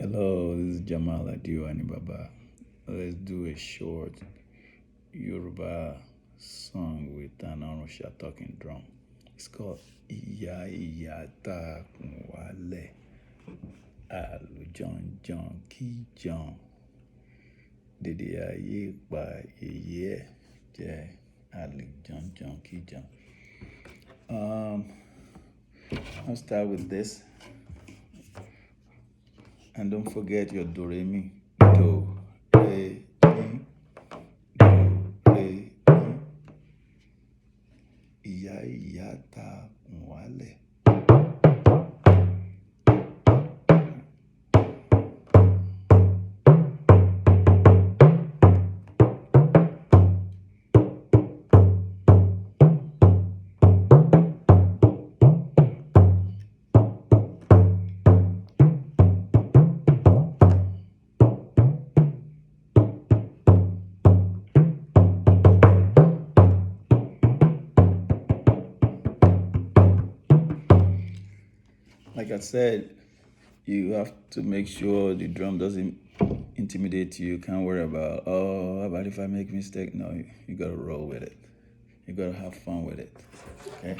Hello, this is Jammal Baba. Let's do a short Yoruba song with an Orunsha talking drum. It's called Iya-Iya Takun wale Alujanjan Kijan Dede Aye Pa Yeye Je Alujanjan Kijan. I'll start with this. And don't forget your do re mi. Do re mi. Do re mi. Iya-Iya Takun wale. Like I said, you have to make sure the drum doesn't intimidate you. You can't worry about, oh, how about if I make mistake? No, you gotta roll with it. You gotta have fun with it. Okay?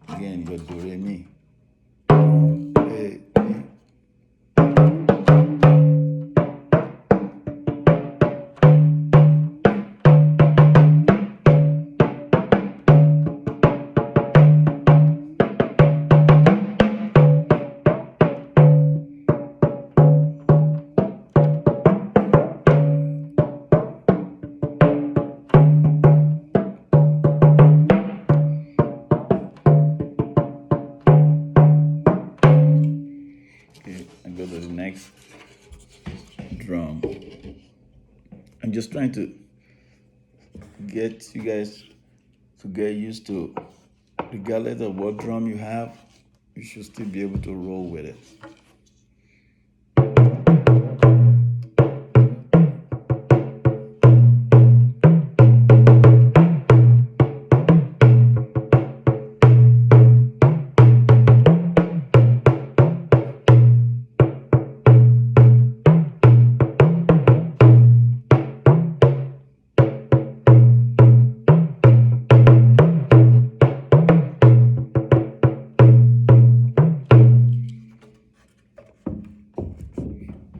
Again, your do re mi. Hey, mi. Okay, I go to the next drum. I'm just trying to get you guys to get used to, regardless of what drum you have, you should still be able to roll with it.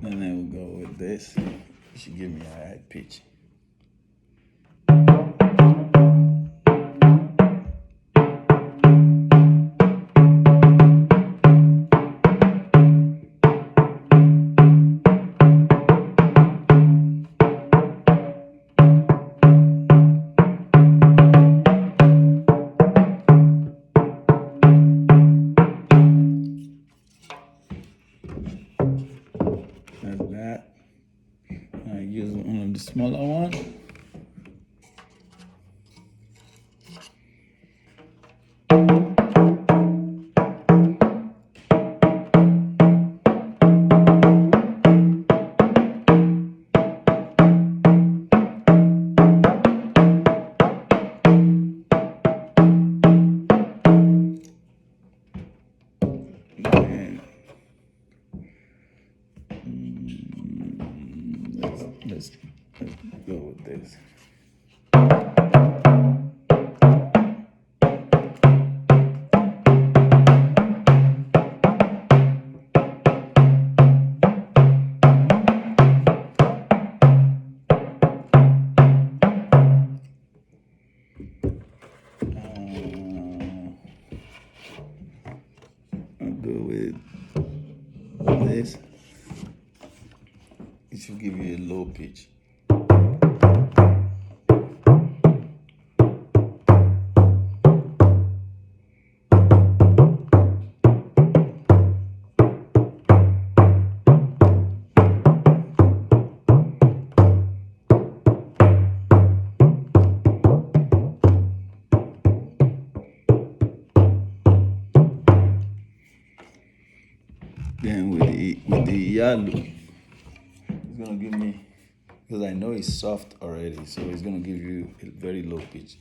And then we'll go with this. You should give me a high pitch. Like that. I use one of the smaller one. And let's go with this. I'll go with this. It should give you a low pitch. Then with the yellow, it's gonna give me, because I know it's soft already, so it's gonna give you a very low pitch.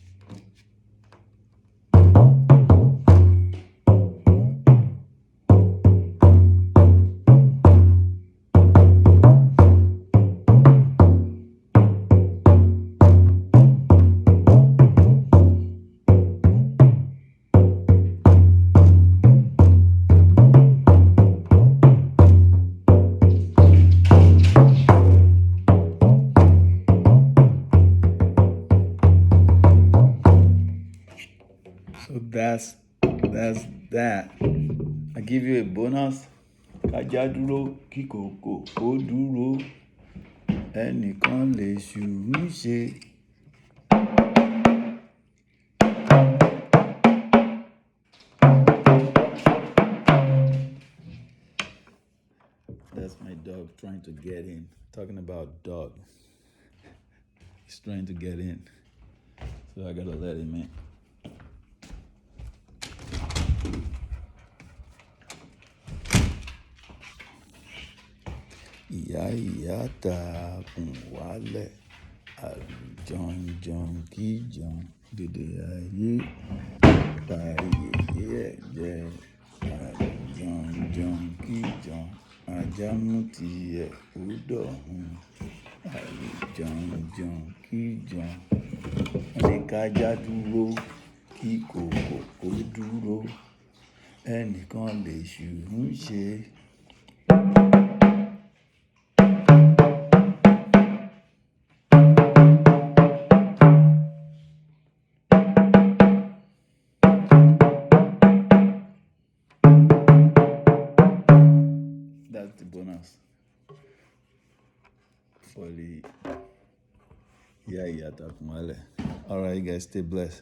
that's that. I give you a bonus. Kájá dúró kí kòkó ó dúró. Ẹnìkan lè ṣùrù ṣe. That's my dog trying to get in. Talking about dog. He's trying to get in. So I gotta let him in. Iya-Iya Takun wálẹ̀. Àlùjọ̀njọ̀n kíjọ̀n. Dèdè ayé. Tàyè ẹ̀jẹ̀. Àlùjọ̀njọ̀n kíjọ̀n. Ajá mú tiẹ̀ ó dọ̀hun. Àlùjọ̀njọ̀n kíjọ̀n. Ní kájá dúró kí kòkó ó dúró. Ẹnìkan lè ṣùrù ṣe. That's the bonus for the Iya-Iya Takun. All right, you guys, stay blessed.